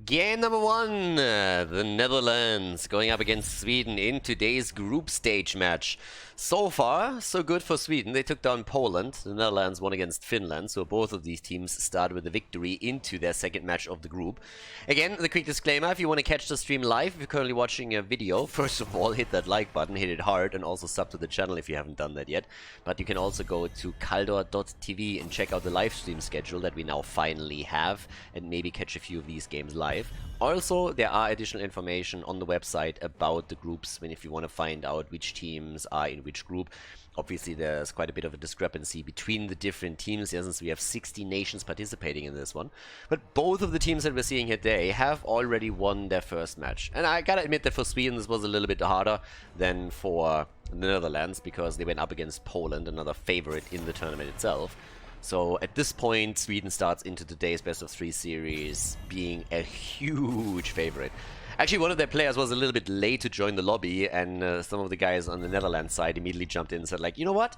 Game number one, the Netherlands going up against Sweden in today's group stage match. So far, so good for Sweden. They took down Poland. The Netherlands won against Finland, so both of these teams started with a victory into their second match of the group. Again, the quick disclaimer, if you want to catch the stream live, if you're currently watching a video, first of all, hit that like button, hit it hard, and also sub to the channel if you haven't done that yet. But you can also go to Khaldor.tv and check out the live stream schedule that we now finally have, and maybe catch a few of these games live. Also, there are additional information on the website about the groups if you want to find out which teams are in which group. Obviously, there's quite a bit of a discrepancy between the different teams here, since we have 60 nations participating in this one. But both of the teams that we're seeing here today have already won their first match. And I gotta admit that for Sweden, this was a little bit harder than for the Netherlands, because they went up against Poland, another favorite in the tournament itself. So at this point, Sweden starts into today's best of 3 series being a huge favorite. Actually, one of their players was a little bit late to join the lobby, and some of the guys on the Netherlands side immediately jumped in and said, like, you know what?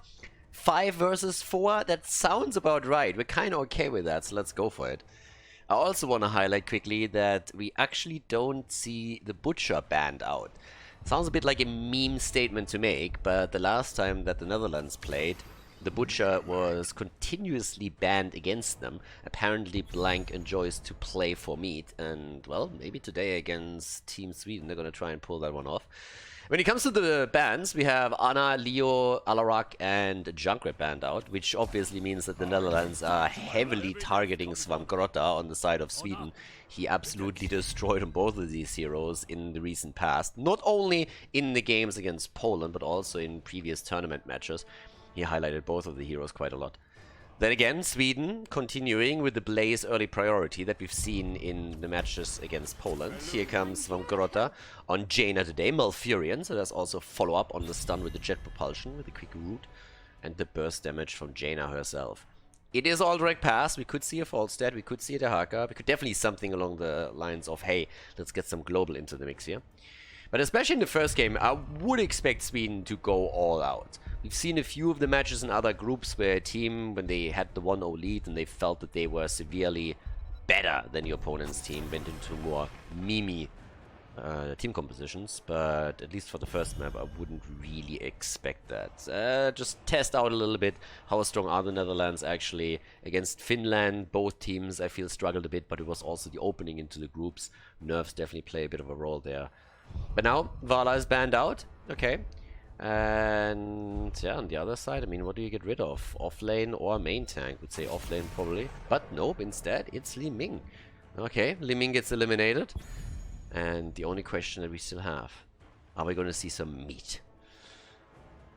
5 versus 4? That sounds about right. We're kind of okay with that, so let's go for it. I also want to highlight quickly that we actually don't see the Butcher banned out. Sounds a bit like a meme statement to make, but the last time that the Netherlands played, the Butcher was continuously banned against them. Apparently Blank enjoys to play for meat, and well, maybe today against Team Sweden they're gonna try and pull that one off. When it comes to the bans, we have Anna, Leo, Alarak, and Junkrat banned out, which obviously means that the Netherlands are heavily targeting Svamgrotta on the side of Sweden. He absolutely destroyed on both of these heroes in the recent past, not only in the games against Poland, but also in previous tournament matches. He highlighted both of the heroes quite a lot. Then again, Sweden continuing with the Blaze early priority that we've seen in the matches against Poland. Here comes Svamgrotta on Jaina today, Malfurion, so there's also follow-up on the stun with the jet propulsion, with a quick root, and the burst damage from Jaina herself. It is all direct pass. We could see a Falstad, we could see a Dehaka, we could definitely something along the lines of, hey, let's get some global into the mix here. But especially in the first game, I would expect Sweden to go all out. We've seen a few of the matches in other groups where a team, when they had the 1-0 lead and they felt that they were severely better than the opponent's team, went into more memey team compositions. But at least for the first map, I wouldn't really expect that. Just test out a little bit how strong are the Netherlands actually. Against Finland, both teams I feel struggled a bit, but it was also the opening into the groups. Nerves definitely play a bit of a role there. But now, Vala is banned out. Okay. And yeah, on the other side, I mean, what do you get rid of? Offlane or main tank? Would say offlane probably. But nope, instead, it's Li Ming. Okay, Li Ming gets eliminated. And the only question that we still have, are we going to see some meat?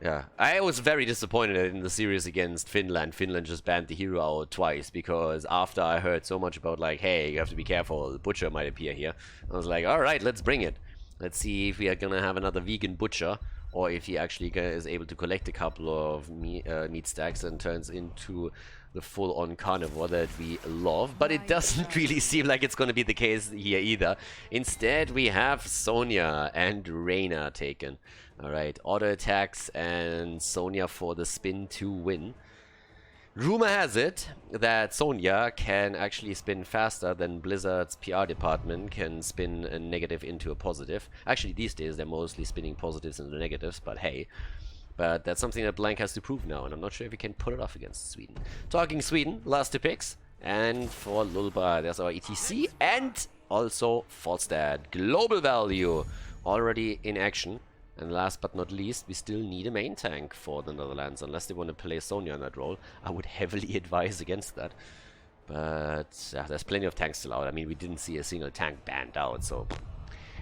Yeah, I was very disappointed in the series against Finland. Finland just banned the hero out twice, because after I heard so much about, like, hey, you have to be careful, the Butcher might appear here, I was like, alright, let's bring it. Let's see if we are going to have another vegan Butcher, or if he actually is able to collect a couple of meat stacks and turns into the full-on carnivore that we love. But it doesn't really seem like it's going to be the case here either. Instead, we have Sonya and Reyna taken. Alright, auto attacks and Sonya for the spin to win. Rumor has it that Sonya can actually spin faster than Blizzard's PR department can spin a negative into a positive. Actually, these days they're mostly spinning positives into negatives, but hey. But that's something that Blank has to prove now, and I'm not sure if he can pull it off against Sweden. Talking Sweden, last 2 picks. And for Lulba, there's our ETC and also Falstad. Global value already in action. And last but not least, we still need a main tank for the Netherlands. Unless they want to play Sonya in that role, I would heavily advise against that. But yeah, there's plenty of tanks still out. I mean, we didn't see a single tank banned out, so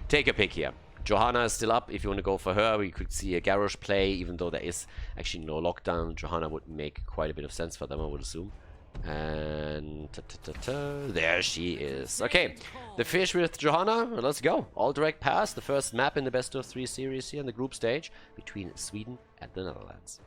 take a pick here. Johanna is still up. If you want to go for her, we could see a Garrosh play, even though there is actually no lockdown. Johanna would make quite a bit of sense for them, I would assume. And there she is. Okay, the fish with Johanna, let's go. All direct pass, the first map in the best of 3 series here in the group stage between Sweden and the Netherlands.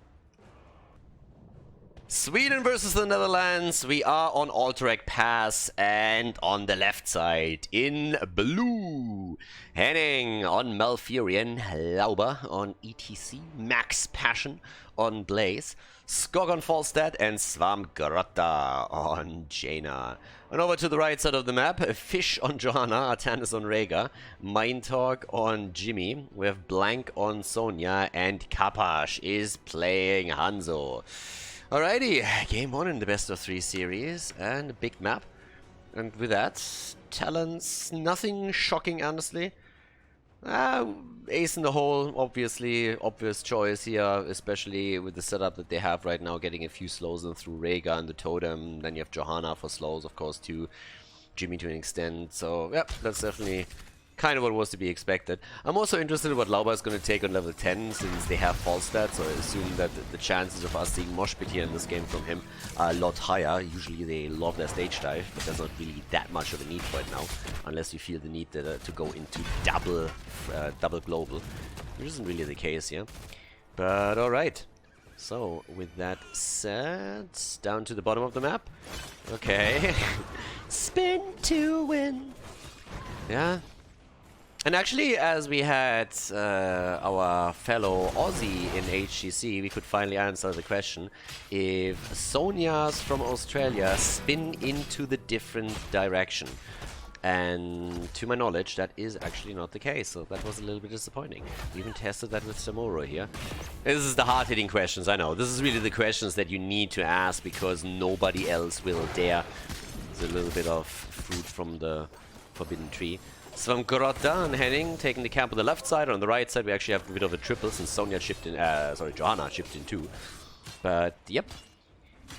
Sweden versus the Netherlands. We are on Alterac Pass, and on the left side in blue, Henning on Malfurion, Lauber on ETC, Max Passion on Blaze, Skog on Falstad, and Swarmgrotta on Jaina. And over to the right side of the map, Fish on Johanna, Artanis on Rhaegar, Mindtalk on Jimmy, we have Blank on Sonya, and Kapash is playing Hanzo. Alrighty, game 1 in the best of 3 series, and a big map. And with that, talents, nothing shocking, honestly. Ace in the hole, obviously, obvious choice here, especially with the setup that they have right now, getting a few slows in through Rhaegar and the Totem. Then you have Johanna for slows, of course, too. Jimmy to an extent, so yeah, that's definitely kind of what was to be expected. I'm also interested in what Lauber is going to take on level 10, since they have Falstad, so I assume that the chances of us seeing Moshpit here in this game from him are a lot higher. Usually they love their stage dive, but there's not really that much of a need for it now, unless you feel the need to go into double global, which isn't really the case here. But alright. So, with that said, down to the bottom of the map. Okay. Spin to win. Yeah. And actually, as we had our fellow Aussie in HGC, we could finally answer the question if Sonias from Australia spin into the different direction. And to my knowledge, that is actually not the case, so that was a little bit disappointing. We even tested that with Samuro here. This is the hard-hitting questions, I know. This is really the questions that you need to ask because nobody else will dare. There's a little bit of fruit from the forbidden tree. Swarmgrotta and Henning taking the camp on the left side. On the right side, we actually have a bit of a triple since Sonya chipped in, Johanna chipped in too. But, yep.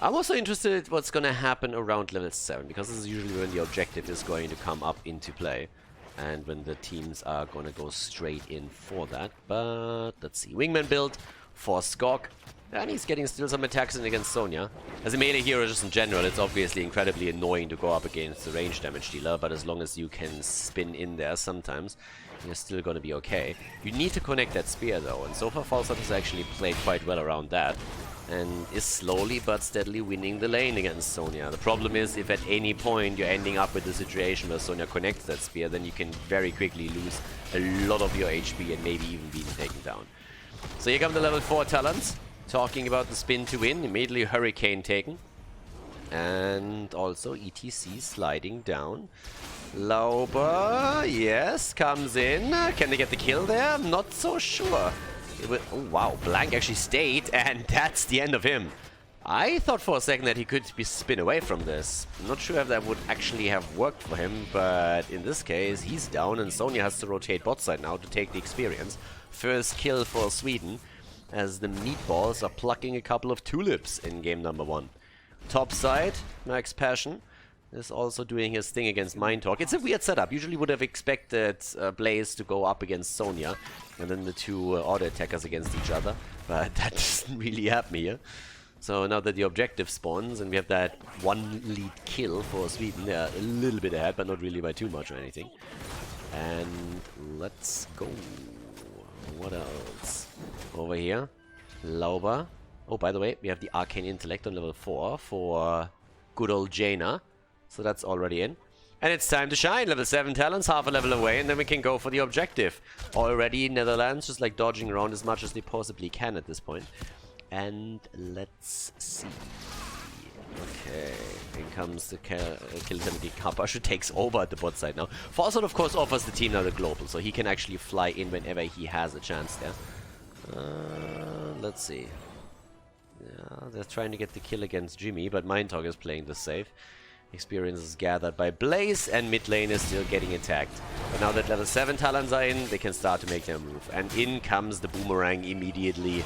I'm also interested what's gonna happen around level 7, because this is usually when the objective is going to come up into play. And when the teams are gonna go straight in for that. But, let's see. Wingman build for Skog. And he's getting still some attacks in against Sonya. As a melee hero just in general, it's obviously incredibly annoying to go up against the range damage dealer, but as long as you can spin in there sometimes, you're still gonna be okay. You need to connect that spear though, and so far Falstad has actually played quite well around that, and is slowly but steadily winning the lane against Sonya. The problem is, if at any point you're ending up with a situation where Sonya connects that spear, then you can very quickly lose a lot of your HP and maybe even being taken down. So here come the level 4 talents. Talking about the spin to win, immediately Hurricane taken. And also ETC sliding down. Lauber, yes, comes in. Can they get the kill there? I'm not so sure. Oh wow, Blank actually stayed, and that's the end of him. I thought for a second that he could be spin away from this. I'm not sure if that would actually have worked for him, but in this case, he's down, and Sonya has to rotate bot side now to take the experience. First kill for Sweden, as the meatballs are plucking a couple of tulips in game number 1. Top side, Max Passion is also doing his thing against Mindtalk. It's a weird setup. Usually would have expected Blaze to go up against Sonya, and then the two auto attackers against each other, but that doesn't really happen here. So now that the objective spawns, and we have that one lead kill for Sweden, they're a little bit ahead, but not really by too much or anything. And let's go. What else? Over here, Lauber. Oh, by the way, we have the Arcane Intellect on level 4 for good old Jaina. So that's already in. And it's time to shine. Level 7 talents, half a level away, and then we can go for the objective. Already Netherlands just like dodging around as much as they possibly can at this point. And let's see. Okay, in comes the kill Timothy Kapash, who takes over at the bot side now. Falstad, of course, offers the team now the global, so he can actually fly in whenever he has a chance there. Let's see. Yeah, they're trying to get the kill against Jimmy, but Mindtalk is playing the safe. Experience is gathered by Blaze, and mid lane is still getting attacked. But now that level 7 talents are in, they can start to make their move. And in comes the boomerang immediately.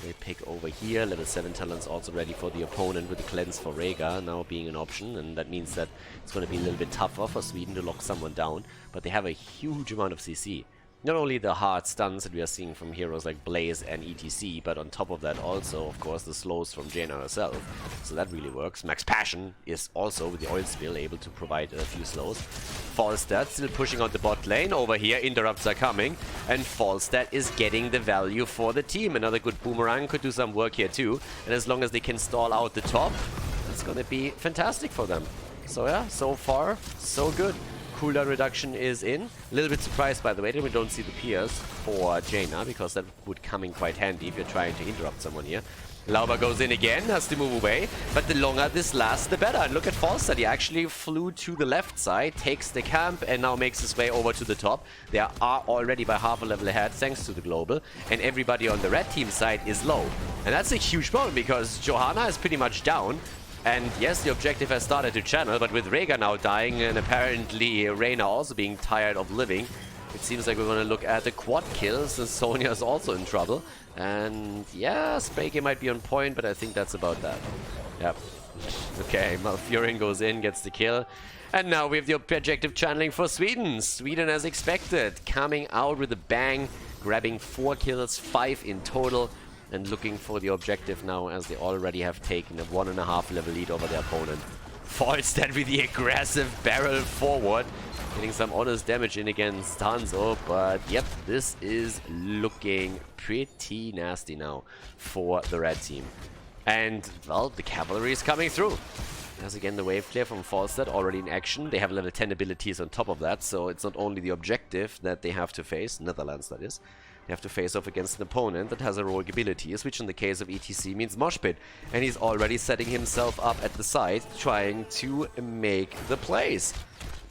They pick over here. Level 7 talents also ready for the opponent with the cleanse for Rhaegar now being an option, and that means that it's going to be a little bit tougher for Sweden to lock someone down, but they have a huge amount of CC. not only the hard stuns that we are seeing from heroes like Blaze and ETC, but on top of that also, of course, the slows from Jaina herself. So that really works. Max Passion is also, with the oil spill, able to provide a few slows. Falstad still pushing on the bot lane. Over here, interrupts are coming, and Falstad is getting the value for the team. Another good boomerang could do some work here too, and as long as they can stall out the top, it's gonna be fantastic for them. So yeah, so far, so good. Cooldown reduction is in. A little bit surprised, by the way, that we don't see the Pierce for Jaina, because that would come in quite handy if you're trying to interrupt someone here. Lauber goes in again, has to move away, but the longer this lasts, the better. And look at Falstad, he actually flew to the left side, takes the camp, and now makes his way over to the top. They are already by half a level ahead, thanks to the global, and everybody on the red team side is low. And that's a huge problem, because Johanna is pretty much down. And yes, the objective has started to channel, but with Rhaegar now dying and apparently Reyna also being tired of living, it seems like we're going to look at the quad kills, and Sonya is also in trouble. And yeah, spray game might be on point, but I think that's about that. Yep. Okay, Malfurion goes in, gets the kill. And now we have the objective channeling for Sweden. Sweden, as expected, coming out with a bang, grabbing 4 kills, 5 in total. And looking for the objective now, as they already have taken a 1.5 level lead over their opponent. Falstad with the aggressive barrel forward, getting some honest damage in against Hanzo, but yep, this is looking pretty nasty now for the red team. And, well, the cavalry is coming through. There's again the wave clear from Falstad, already in action. They have level 10 abilities on top of that, so it's not only the objective that they have to face, Netherlands that is. They have to face off against an opponent that has heroic abilities, which in the case of ETC means Mosh Pit. And he's already setting himself up at the side, trying to make the plays.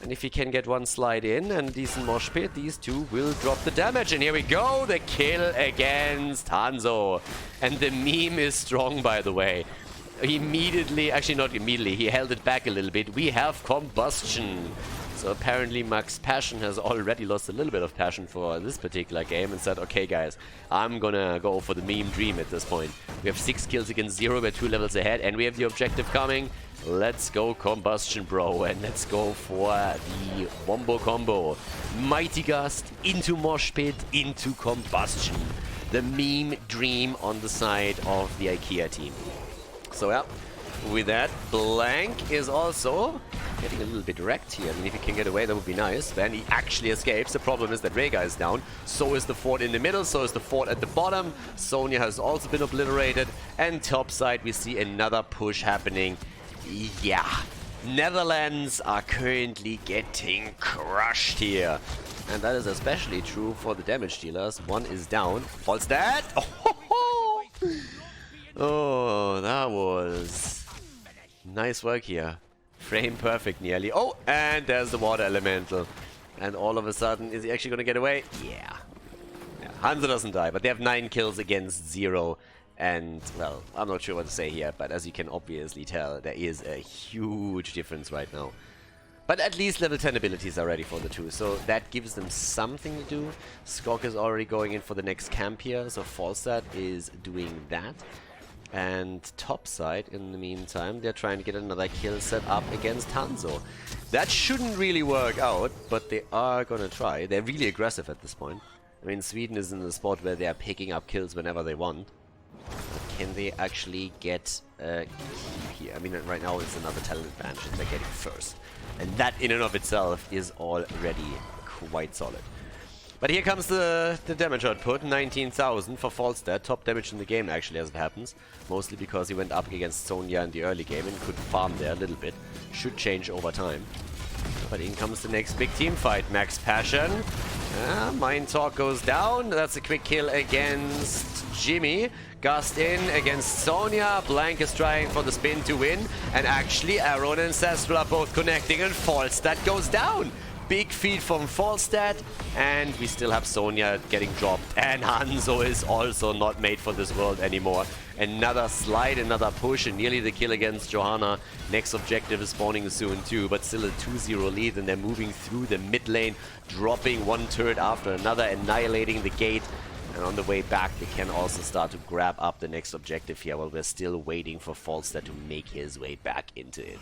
And if he can get one slide in and decent Mosh Pit, these two will drop the damage. And here we go, the kill against Hanzo. And the meme is strong, by the way. Immediately, actually not immediately, he held it back a little bit. We have combustion. So apparently Max Passion has already lost a little bit of passion for this particular game and said, okay guys, I'm gonna go for the meme dream at this point. We have 6 kills against 0, we're 2 levels ahead, and we have the objective coming. Let's go combustion, bro, and let's go for the wombo combo. Mighty Gust into Mosh Pit, into combustion. The meme dream on the side of the IKEA team. So yeah, with that, Blank is also getting a little bit wrecked here. I mean, if he can get away, that would be nice. Then he actually escapes. The problem is that Rhaegar is down. So is the fort in the middle. So is the fort at the bottom. Sonya has also been obliterated. And topside, we see another push happening. Yeah. Netherlands are currently getting crushed here. And that is especially true for the damage dealers. One is down. Falstad! Oh, oh, that was nice work here. Frame perfect nearly. Oh, and there's the water elemental. And all of a sudden, is he actually going to get away? Yeah. Hanzo doesn't die, but they have 9 kills against 0. And, well, I'm not sure what to say here, but as you can obviously tell, there is a huge difference right now. But at least level 10 abilities are ready for the two, so that gives them something to do. Skok is already going in for the next camp here, so Falstad is doing that. And topside, in the meantime, they're trying to get another kill set up against Hanzo. That shouldn't really work out, but they are gonna try. They're really aggressive at this point. I mean, Sweden is in a spot where they are picking up kills whenever they want. But can they actually get a keep here? I mean, right now it's another talent advantage that they're getting first. And that in and of itself is already quite solid. But here comes the damage output, 19,000 for Falstad, top damage in the game actually as it happens. Mostly because he went up against Sonya in the early game and could farm there a little bit. Should change over time. But in comes the next big team fight, Max Passion. Mind Talk goes down, that's a quick kill against Jimmy. Gust in against Sonya, Blank is trying for the spin to win. And actually Arrow and Ancestral are both connecting and Falstad goes down. Big feed from Falstad, and we still have Sonya getting dropped. And Hanzo is also not made for this world anymore. Another slide, another push, and nearly the kill against Johanna. Next objective is spawning soon too, but still a 2-0 lead, and they're moving through the mid lane, dropping one turret after another, annihilating the gate. And on the way back, they can also start to grab up the next objective here, while we're still waiting for Falstad to make his way back into it.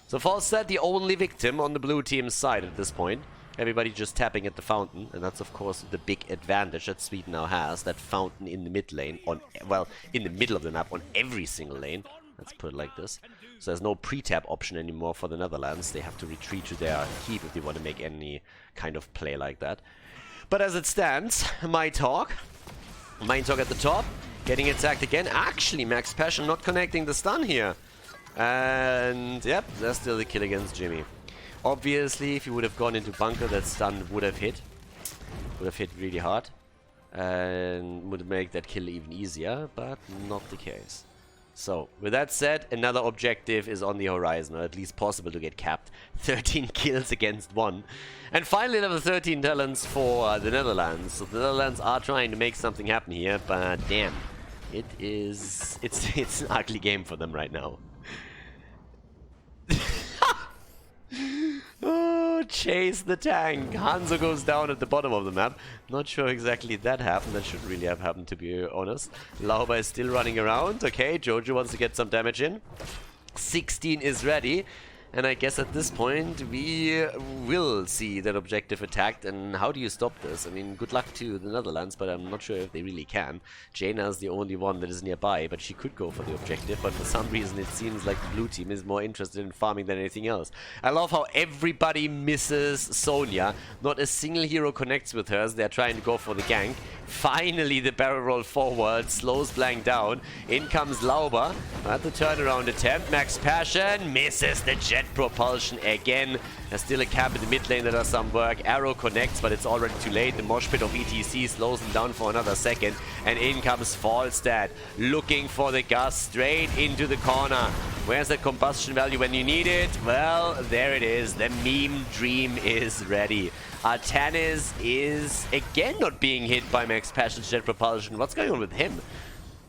So Falstad, the only victim on the blue team's side at this point. Everybody just tapping at the fountain, and that's of course the big advantage that Sweden now has. That fountain in the mid lane, on, well, in the middle of the map, on every single lane. Let's put it like this. So there's no pre-tap option anymore for the Netherlands. They have to retreat to their keep if they want to make any kind of play like that. But as it stands, my talk at the top, getting attacked again. Actually, Max Passion not connecting the stun here. And yep, there's still the kill against Jimmy. Obviously, if you would have gone into bunker, that stun would have hit. Would have hit really hard. And would make that kill even easier, but not the case. So, with that said, another objective is on the horizon, or at least possible to get capped. 13 kills against 1. And finally, level 13 talents for the Netherlands. So the Netherlands are trying to make something happen here, but damn. It's an ugly game for them right now. Oh, chase the tank. Hanzo goes down at the bottom of the map. Not sure exactly that happened. That should really have happened, to be honest. Lauba is still running around. Okay, Jojo wants to get some damage in. 16 is ready. And I guess at this point we will see that objective attacked. And how do you stop this? I mean, good luck to the Netherlands, but I'm not sure if they really can. Jaina is the only one that is nearby, but she could go for the objective. But for some reason it seems like the blue team is more interested in farming than anything else. I love how everybody misses Sonya. Not a single hero connects with her as they're trying to go for the gank. Finally, the barrel roll forward slows Blank down. In comes Lauber at the turnaround attempt. Max Passion misses the jet propulsion again. There's still a camp in the mid lane that does some work. Arrow connects, but it's already too late. The mosh pit of ETC slows him down for another second. And in comes Falstad, looking for the gust straight into the corner. Where's the combustion value when you need it? Well, there it is. The meme dream is ready. Artanis is again not being hit by Max Passion's jet propulsion. What's going on with him?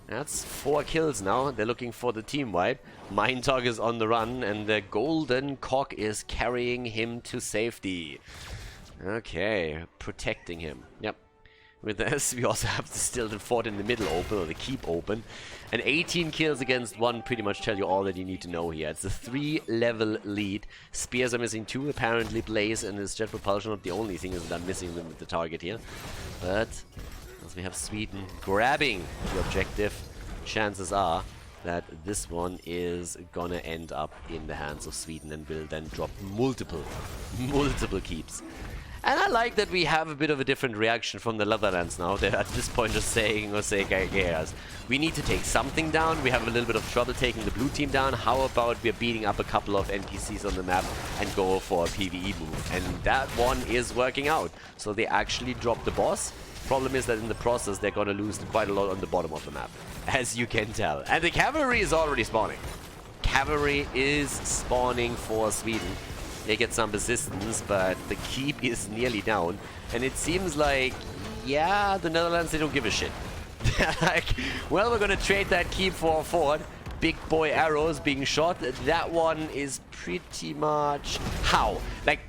That's 4 kills now. They're looking for the team wipe. Mindtalk is on the run, and the golden cock is carrying him to safety. Okay, protecting him. Yep. With this, we also have the Stilton Fort in the middle open, or the keep open. And 18 kills against 1 pretty much tell you all that you need to know here. It's a 3-level lead. Spears are missing 2, apparently. Blaze and his jet propulsion not the only thing is that I'm missing them with the target here. But as we have Sweden grabbing the objective, chances are that this one is gonna end up in the hands of Sweden and will then drop multiple keeps. And I like that we have a bit of a different reaction from the Netherlands now. They're at this point just saying, guys, we need to take something down. We have a little bit of trouble taking the blue team down. How about we're beating up a couple of NPCs on the map and go for a PvE move? And that one is working out. So they actually dropped the boss. Problem is that in the process, they're going to lose quite a lot on the bottom of the map, as you can tell. And the cavalry is already spawning. Cavalry is spawning for Sweden. They get some resistance, but the keep is nearly down. And it seems like, yeah, the Netherlands, they don't give a shit. Like, well, we're gonna trade that keep for a fort. Big boy arrows being shot. That one is pretty much... How? Like,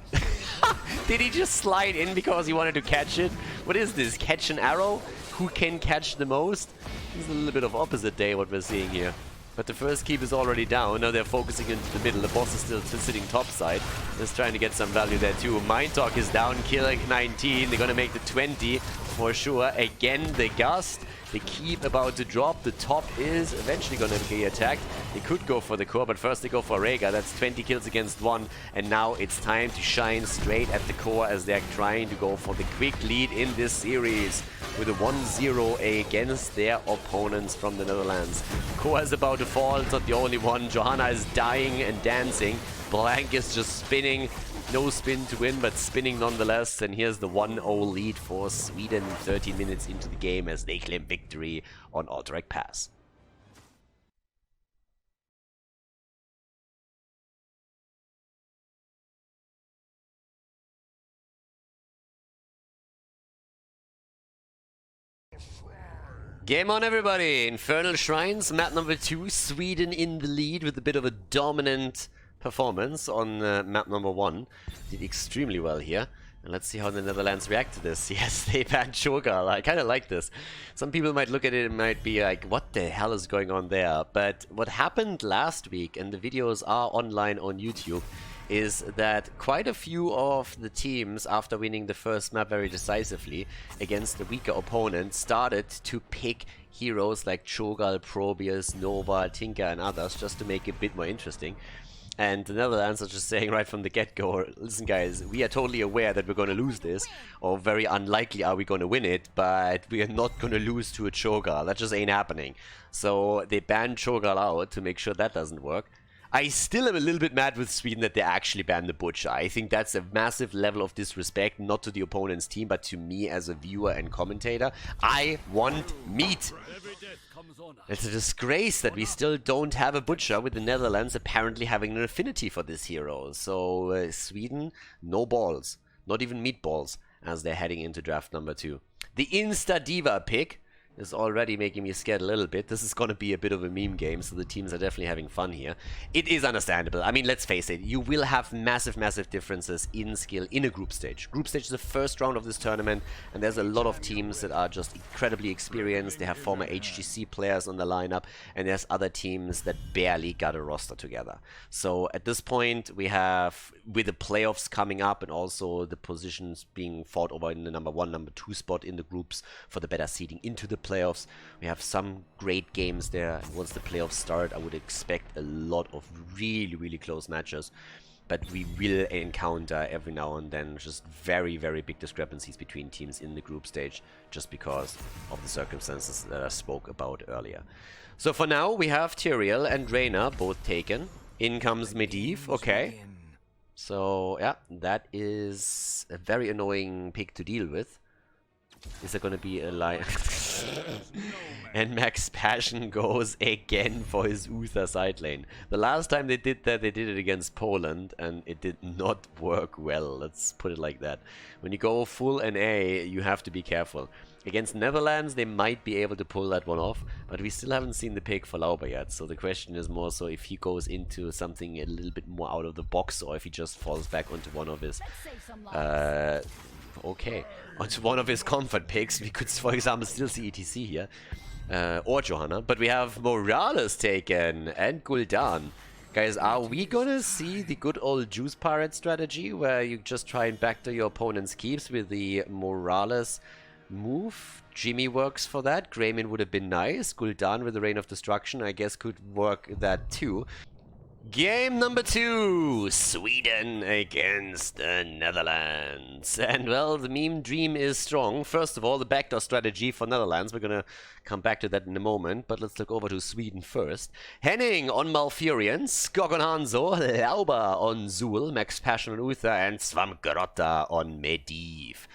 did he just slide in because he wanted to catch it? What is this? Catch an arrow? Who can catch the most? It's a little bit of opposite day what we're seeing here. But the first keep is already down. Now they're focusing into the middle. The boss is still sitting topside. Just trying to get some value there too. Mindtalk is down, killing 19. They're gonna make the 20 for sure. Again, the gust. The keep about to drop. The top is eventually gonna get attacked. They could go for the core, but first they go for Rhaegar. That's 20 kills against 1. And now it's time to shine straight at the core as they're trying to go for the quick lead in this series. With a 1-0 against their opponents from the Netherlands. Core is about to fall, it's not the only one. Johanna is dying and dancing. Blank is just spinning. No spin to win, but spinning nonetheless. And here's the 1-0 lead for Sweden 13 minutes into the game as they claim victory on Alterac Pass. Game on, everybody! Infernal Shrines, map number 2. Sweden in the lead with a bit of a dominant performance on map number 1. Did extremely well here. And let's see how the Netherlands react to this. Yes, they banned Cho'Gath. I kind of like this. Some people might look at it and might be like, what the hell is going on there? But what happened last week, and the videos are online on YouTube, is that quite a few of the teams, after winning the first map very decisively against a weaker opponent, started to pick heroes like Cho'Gath, Probius, Nova, Tinker and others just to make it a bit more interesting. And the Netherlands are just saying right from the get-go, listen guys, we are totally aware that we're going to lose this, or very unlikely are we going to win it, but we are not going to lose to a Cho'Gath. That just ain't happening. So they banned Cho'Gath out to make sure that doesn't work. I still am a little bit mad with Sweden that they actually banned the Butcher. I think that's a massive level of disrespect, not to the opponent's team, but to me as a viewer and commentator. I want meat! It's a disgrace that we still don't have a Butcher, with the Netherlands apparently having an affinity for this hero. So Sweden, no balls. Not even meatballs, as they're heading into draft number 2. The Insta Diva pick is already making me scared a little bit. This is going to be a bit of a meme game, so the teams are definitely having fun here. It is understandable. I mean, let's face it, you will have massive differences in skill in a group stage. Group stage is the first round of this tournament, and there's a lot of teams that are just incredibly experienced. They have former HGC players on the lineup, and there's other teams that barely got a roster together. So at this point, we have, with the playoffs coming up and also the positions being fought over in the number 1, number 2 spot in the groups for the better seeding into the playoffs. We have some great games there. Once the playoffs start, I would expect a lot of really close matches. But we will encounter every now and then just very big discrepancies between teams in the group stage, just because of the circumstances that I spoke about earlier. So for now, we have Tyrael and Reyna both taken. In comes Medivh, okay. So yeah, that is a very annoying pick to deal with. Is there gonna be a line? And Max Passion goes again for his Uther side lane. The last time they did that, they did it against Poland, and it did not work well. Let's put it like that. When you go full NA, you have to be careful. Against Netherlands, they might be able to pull that one off, but we still haven't seen the pick for Lauber yet. So the question is more so if he goes into something a little bit more out of the box, or if he just falls back onto one of his onto one of his comfort picks. We could, for example, still see ETC here, or Johanna, but we have Morales taken and Gul'dan. Guys, are we gonna see the good old Juice Pirate strategy, where you just try and backdoor your opponent's keeps with the Morales move? Jimmy works for that. Greymin would have been nice. Gul'dan with the Reign of Destruction, I guess, could work that too. Game number 2, Sweden against the Netherlands. And well, the meme dream is strong. First of all, the backdoor strategy for Netherlands. We're gonna come back to that in a moment, but let's look over to Sweden first. Henning on Malfurion, Skog on Hanzo, Lauber on Zul, Max Passion on Uther, and Svamgrotta on Medivh.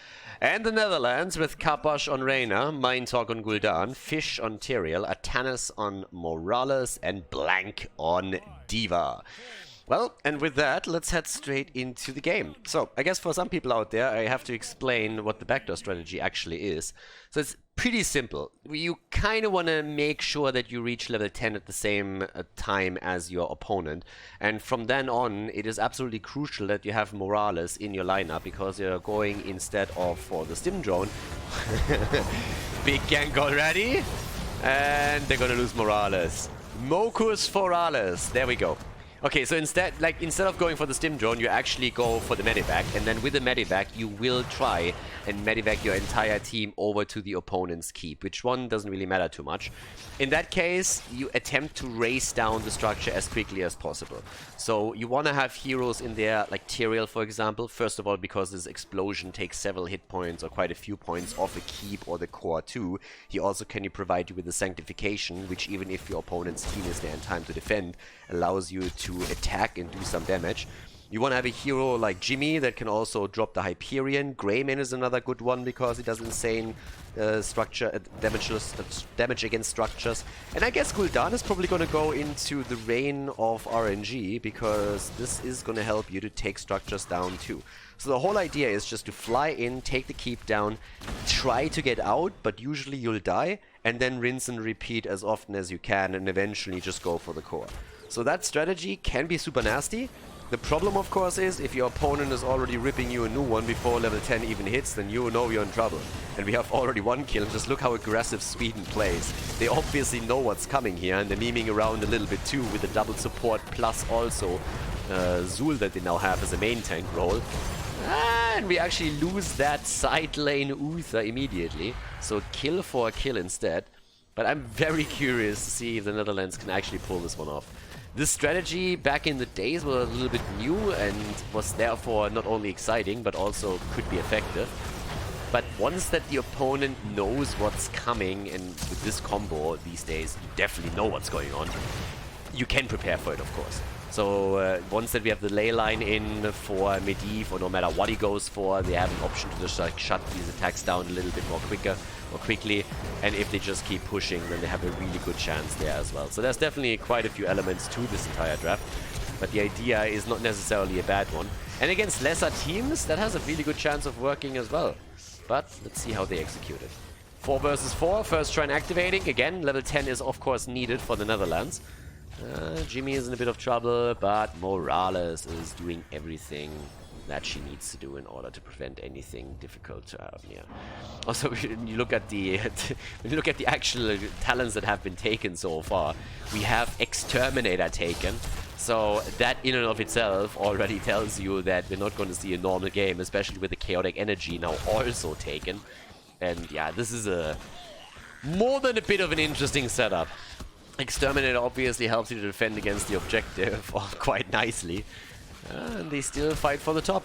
And the Netherlands with Kaposh on Reyna, Mindtalk on Gul'dan, Fish on Tyrael, Atanas on Morales, and Blank on D.Va. Well, and with that, let's head straight into the game. So, I guess for some people out there, I have to explain what the backdoor strategy actually is. So it's pretty simple. You kind of want to make sure that you reach level 10 at the same time as your opponent. And from then on, it is absolutely crucial that you have Morales in your lineup, because you're going instead of for the Stim Drone. Big gank already. And they're going to lose Morales. Mocus Forales. There we go. Okay, so instead of going for the Stim Drone, you actually go for the Medivac, and then with the Medivac, you will try and Medivac your entire team over to the opponent's keep, which one doesn't really matter too much. In that case, you attempt to race down the structure as quickly as possible. So you want to have heroes in there, like Tyrael, for example, first of all, because this explosion takes several hit points or quite a few points off a keep or the core too. He also can provide you with the Sanctification, which even if your opponent's team is there in time to defend, allows you to attack and do some damage. You want to have a hero like Jimmy that can also drop the Hyperion. Greymin is another good one because he does insane damage against structures. And I guess Gul'dan is probably going to go into the Reign of RNG, because this is going to help you to take structures down too. So the whole idea is just to fly in, take the keep down, try to get out, but usually you'll die, and then rinse and repeat as often as you can, and eventually just go for the core. So that strategy can be super nasty. The problem, of course, is if your opponent is already ripping you a new one before level 10 even hits, then you know you're in trouble. And we have already one kill, and just look how aggressive Sweden plays. They obviously know what's coming here, and they're memeing around a little bit too with the double support, plus also Zul that they now have as a main tank role. And we actually lose that side lane Uther immediately. So kill for a kill instead. But I'm very curious to see if the Netherlands can actually pull this one off. This strategy back in the days was a little bit new and was therefore not only exciting but also could be effective. But once that the opponent knows what's coming, and with this combo these days you definitely know what's going on, you can prepare for it, of course. So once that we have the ley line in for Medivh, or no matter what he goes for, they have an option to just like shut these attacks down a little bit more quickly. And if they just keep pushing, then they have a really good chance there as well. So there's definitely quite a few elements to this entire draft. But the idea is not necessarily a bad one. And against lesser teams, that has a really good chance of working as well. But let's see how they execute it. 4 versus 4, first try and activating. Again, level 10 is of course needed for the Netherlands. Jimmy is in a bit of trouble, but Morales is doing everything that she needs to do in order to prevent anything difficult to happen here. Also, when you look at the actual talents that have been taken so far, we have Exterminator taken. So that in and of itself already tells you that we're not going to see a normal game, especially with the chaotic energy now also taken. And yeah, this is more than a bit of an interesting setup. Exterminator obviously helps you to defend against the objective quite nicely. And they still fight for the top.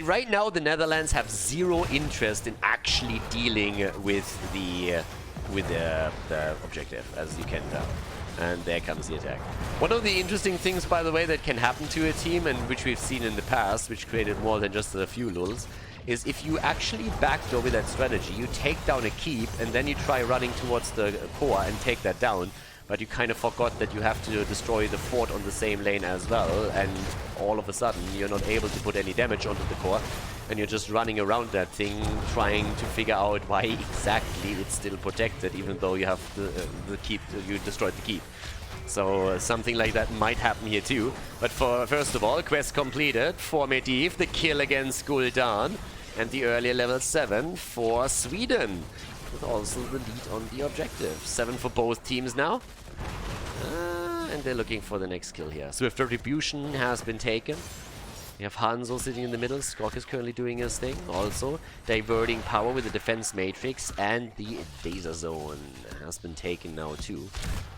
Right now the Netherlands have zero interest in actually dealing with the objective, as you can tell. And there comes the attack. One of the interesting things, by the way, that can happen to a team, and which we've seen in the past, which created more than just a few lulls, is if you actually backdoor with that strategy, you take down a keep, and then you try running towards the core and take that down. But you kind of forgot that you have to destroy the fort on the same lane as well, and all of a sudden you're not able to put any damage onto the core, and you're just running around that thing trying to figure out why exactly it's still protected, even though you have the keep, you destroyed the keep. So something like that might happen here too. But first of all, quest completed for Medivh, the kill against Gul'dan, and the earlier level 7 for Sweden, with also the lead on the objective. 7 for both teams now. And they're looking for the next kill here. Swift Retribution has been taken. We have Hanzo sitting in the middle. Skok is currently doing his thing. Also diverting power with the defense matrix, and the Dazer Zone has been taken now too.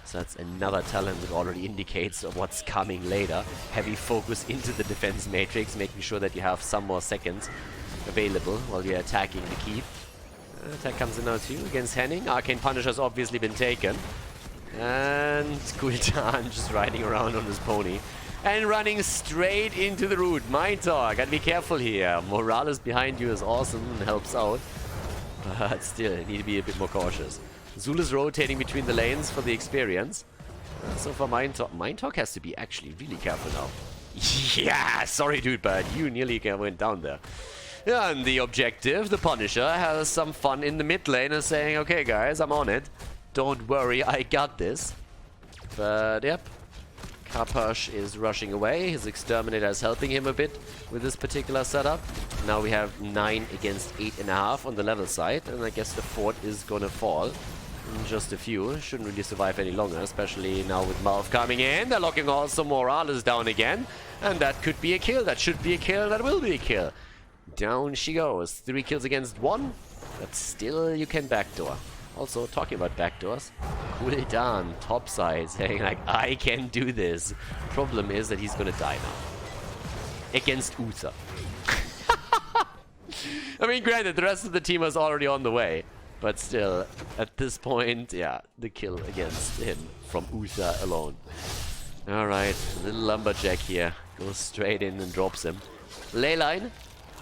So that's another talent that already indicates what's coming later. Heavy focus into the defense matrix, making sure that you have some more seconds available while you're attacking the keep. Attack comes in now too against Henning. Arcane Punisher's obviously been taken. And Gul'dan just riding around on his pony. And running straight into the root. Minotaur, gotta be careful here. Morales behind you is awesome and helps out. But still, need to be a bit more cautious. Zul is rotating between the lanes for the experience. So for Minotaur has to be actually really careful now. Yeah, sorry dude, but you nearly went down there. And the objective, the Punisher, has some fun in the mid lane and saying, okay guys, I'm on it. Don't worry, I got this. But yep, Karpash is rushing away. His Exterminator is helping him a bit with this particular setup. Now we have 9 against 8.5 on the level side, and I guess the fort is gonna fall in just a few. Shouldn't really survive any longer, especially now with Malv coming in. They're locking also Morales down again, and that could be a kill. That should be a kill. That will be a kill. Down she goes. 3 kills against 1, but still you can backdoor. Also, talking about backdoors, Gul'dan, topside, saying like, I can do this. Problem is that he's gonna die now. Against Uther. I mean, granted, the rest of the team was already on the way. But still, at this point, yeah, the kill against him from Uther alone. Alright, little lumberjack here. Goes straight in and drops him. Leyline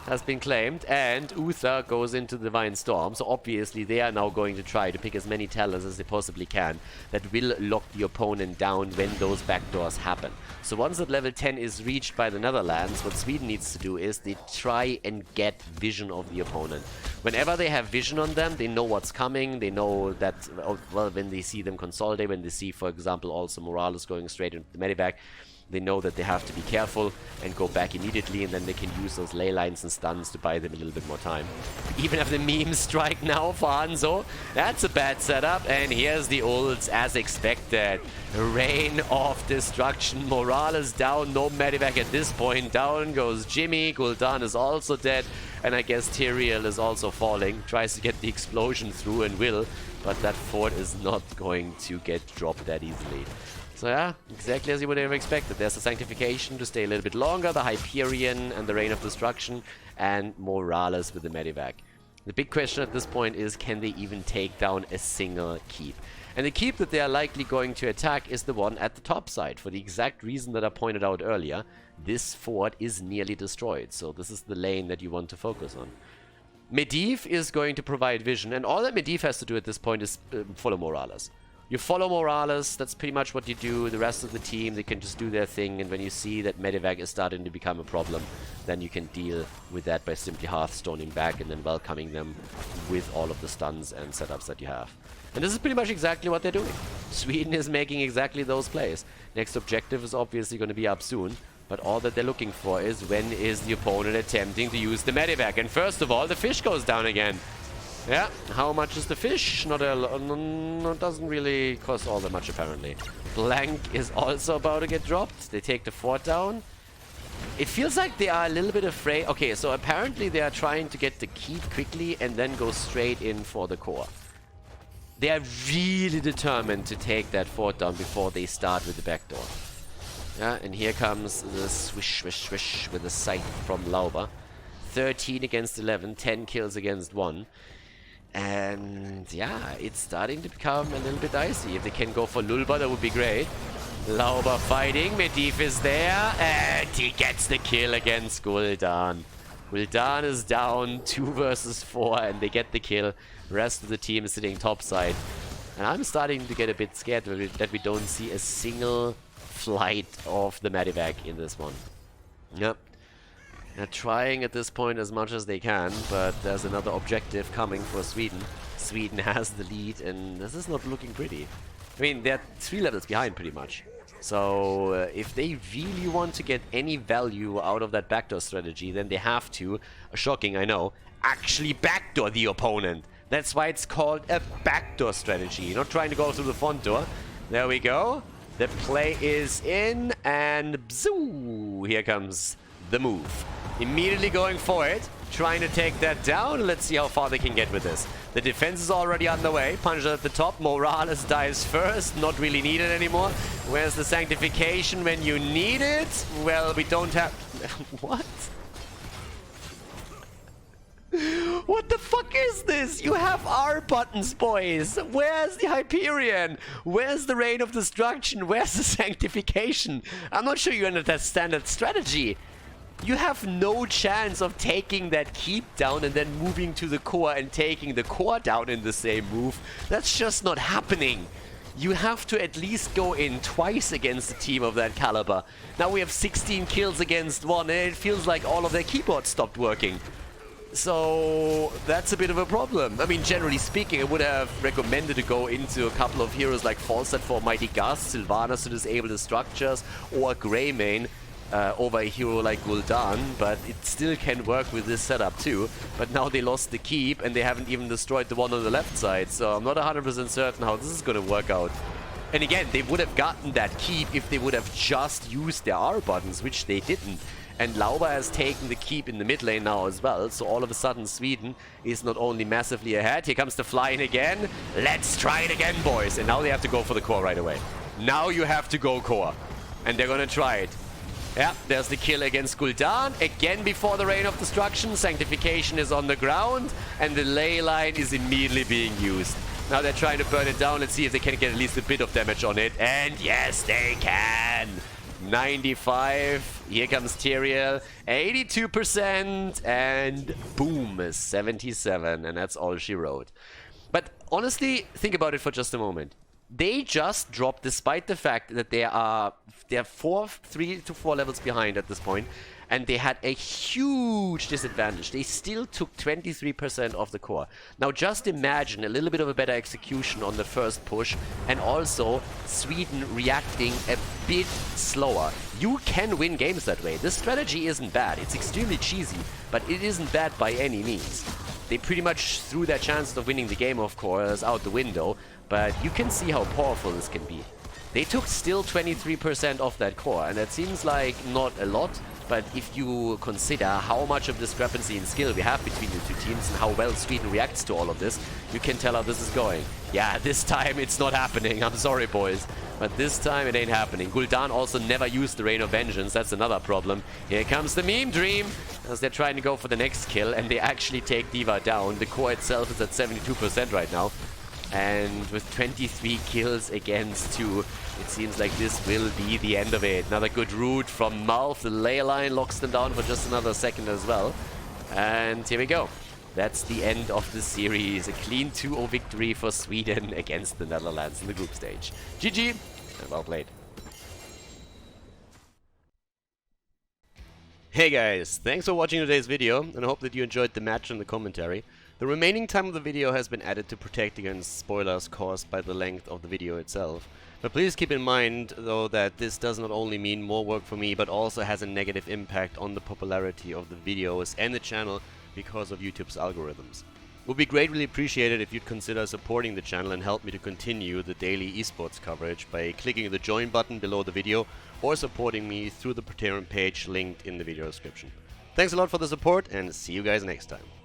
has been claimed, and Uther goes into the Divine Storm, so obviously they are now going to try to pick as many talents as they possibly can that will lock the opponent down when those backdoors happen. So once that level 10 is reached by the Netherlands, what Sweden needs to do is they try and get vision of the opponent. Whenever they have vision on them, they know what's coming, they know that, well, when they see them consolidate, when they see, for example, also Morales going straight into the medivac, they know that they have to be careful and go back immediately, and then they can use those ley lines and stuns to buy them a little bit more time. Even have the meme strike now for Hanzo. That's a bad setup, and here's the ults as expected. Rain of destruction. Morales down, no medivac at this point. Down goes Jimmy. Gul'dan is also dead, and I guess Tyrael is also falling. Tries to get the explosion through and will, but that fort is not going to get dropped that easily. So yeah, exactly as you would have expected. There's the Sanctification to stay a little bit longer, the Hyperion and the Rain of Destruction, and Morales with the medivac. The big question at this point is, can they even take down a single keep? And the keep that they are likely going to attack is the one at the top side, for the exact reason that I pointed out earlier. This fort is nearly destroyed, so this is the lane that you want to focus on. Medivh is going to provide vision, and all that Medivh has to do at this point is follow Morales. You follow Morales, that's pretty much what you do. The rest of the team, they can just do their thing, and when you see that medivac is starting to become a problem, then you can deal with that by simply Hearthstoning back and then welcoming them with all of the stuns and setups that you have. And this is pretty much exactly what they're doing. Sweden is making exactly those plays. Next objective is obviously going to be up soon, but all that they're looking for is when is the opponent attempting to use the medivac. And first of all, the fish goes down again. Yeah, how much is the fish? Not a lot. No, doesn't really cost all that much, apparently. Blank is also about to get dropped. They take the fort down. It feels like they are a little bit afraid. Okay, so apparently they are trying to get the keep quickly and then go straight in for the core. They are really determined to take that fort down before they start with the backdoor. Yeah, and here comes the swish, swish, swish with the scythe from Lauber. 13 against 11, 10 kills against 1. And yeah, it's starting to become a little bit dicey. If they can go for Lulba, that would be great. Lauber fighting, Medivh is there, and he gets the kill against Gul'dan. Gul'dan is down 2 versus 4, and they get the kill. Rest of the team is sitting topside. And I'm starting to get a bit scared that we don't see a single flight of the medivac in this one. Yep. They're trying at this point as much as they can, but there's another objective coming for Sweden. Sweden has the lead, and this is not looking pretty. I mean, they're 3 levels behind pretty much. So if they really want to get any value out of that backdoor strategy, then they have to, shocking I know, actually backdoor the opponent. That's why it's called a backdoor strategy. You're not trying to go through the front door. There we go. The play is in, and bzoo, here comes the move. Immediately going for it, trying to take that down. Let's see how far they can get with this. The defense is already underway. Punisher at the top. Morales dies first. Not really needed anymore. Where's the Sanctification when you need it? Well, we don't have... What? What the fuck is this? You have R buttons, boys. Where's the Hyperion? Where's the Rain of Destruction? Where's the Sanctification? I'm not sure you understand that strategy. You have no chance of taking that keep down and then moving to the core and taking the core down in the same move. That's just not happening. You have to at least go in twice against a team of that caliber. Now we have 16 kills against 1, and it feels like all of their keyboards stopped working. So that's a bit of a problem. I mean, generally speaking, I would have recommended to go into a couple of heroes like Falset for Mighty Gust, Sylvanas to disable the structures, or Greymane over a hero like Gul'dan, but it still can work with this setup too. But now they lost the keep, and they haven't even destroyed the one on the left side, so I'm not 100% certain how this is going to work out. And again, they would have gotten that keep if they would have just used their R buttons, which they didn't. And Lauber has taken the keep in the mid lane now as well, so all of a sudden Sweden is not only massively ahead. Here comes the flying again. Let's try it again, boys. And now they have to go for the core right away. Now you have to go core. And they're gonna try it. Yeah, there's the kill against Gul'dan. Again before the Rain of Destruction. Sanctification is on the ground, and the ley line is immediately being used. Now they're trying to burn it down. Let's see if they can get at least a bit of damage on it. And yes, they can! 95. Here comes Tyrael. 82%. And boom, 77. And that's all she wrote. But honestly, think about it for just a moment. They just dropped, despite the fact that they're 3 to 4 levels behind at this point, and they had a huge disadvantage. They still took 23% of the core. Now just imagine a little bit of a better execution on the first push, and also Sweden reacting a bit slower. You can win games that way. This strategy isn't bad. It's extremely cheesy, but it isn't bad by any means. They pretty much threw their chances of winning the game, of course, out the window, but you can see how powerful this can be. They took still 23% off that core, and that seems like not a lot, but if you consider how much of discrepancy in skill we have between the two teams and how well Sweden reacts to all of this, you can tell how this is going. Yeah, this time it's not happening. I'm sorry, boys. But this time it ain't happening. Gul'dan also never used the Rain of Vengeance. That's another problem. Here comes the meme dream as they're trying to go for the next kill, and they actually take D.Va down. The core itself is at 72% right now. And with 23 kills against 2, it seems like this will be the end of it. Another good route from Malf. The ley line locks them down for just another second as well. And here we go. That's the end of the series. A clean 2-0 victory for Sweden against the Netherlands in the group stage. GG, and well played. Hey guys, thanks for watching today's video, and I hope that you enjoyed the match and the commentary. The remaining time of the video has been added to protect against spoilers caused by the length of the video itself. But please keep in mind, though, that this does not only mean more work for me, but also has a negative impact on the popularity of the videos and the channel because of YouTube's algorithms. It would be greatly appreciated if you'd consider supporting the channel and help me to continue the daily esports coverage by clicking the join button below the video or supporting me through the Patreon page linked in the video description. Thanks a lot for the support, and see you guys next time.